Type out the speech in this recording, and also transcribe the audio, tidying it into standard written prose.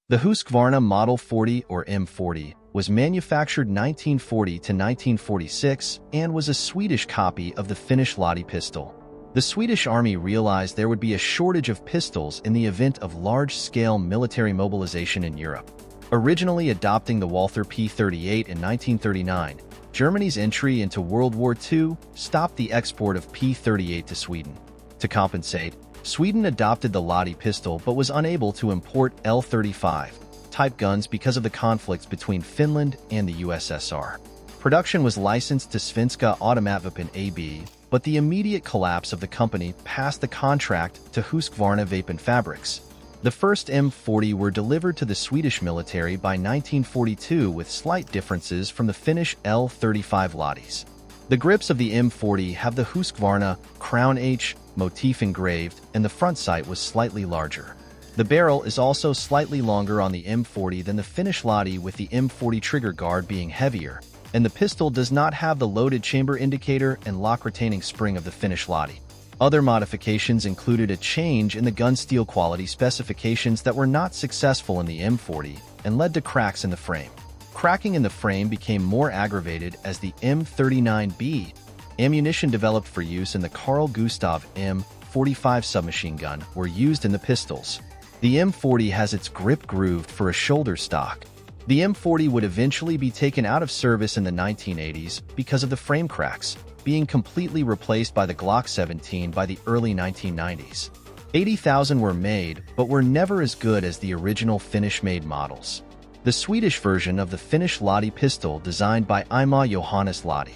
The Husqvarna Model 40 or M40 was manufactured 1940 to 1946 and was a Swedish copy of the Finnish Lathi pistol. The Swedish Army realized there would be a shortage of pistols in the event of large-scale military mobilization in Europe. Originally adopting the Walther P38 in 1939, Germany's entry into World War II stopped the export of P38 to Sweden. To compensate, Sweden adopted the Lathi pistol but was unable to import L-35 type guns because of the conflicts between Finland and the USSR. Production was licensed to Svenska Automatvapen AB, but the immediate collapse of the company passed the contract to Husqvarna Vapen Fabrics. The first M40 were delivered to the Swedish military by 1942 with slight differences from the Finnish L-35 Lathis. The grips of the M40 have the Husqvarna Crown H motif engraved, and the front sight was slightly larger. The barrel is also slightly longer on the M40 than the Finnish Lathi, with the M40 trigger guard being heavier, and the pistol does not have the loaded chamber indicator and lock-retaining spring of the Finnish Lathi. Other modifications included a change in the gun steel quality specifications that were not successful in the M40 and led to cracks in the frame. Cracking in the frame became more aggravated as the M39B ammunition developed for use in the Carl Gustav M45 submachine gun were used in the pistols. The M40 has its grip grooved for a shoulder stock. The M40 would eventually be taken out of service in the 1980s because of the frame cracks, being completely replaced by the Glock 17 by the early 1990s. 80,000 were made, but were never as good as the original Finnish-made models. The Swedish version of the Finnish Lathi pistol designed by Aimo Johannes Lahti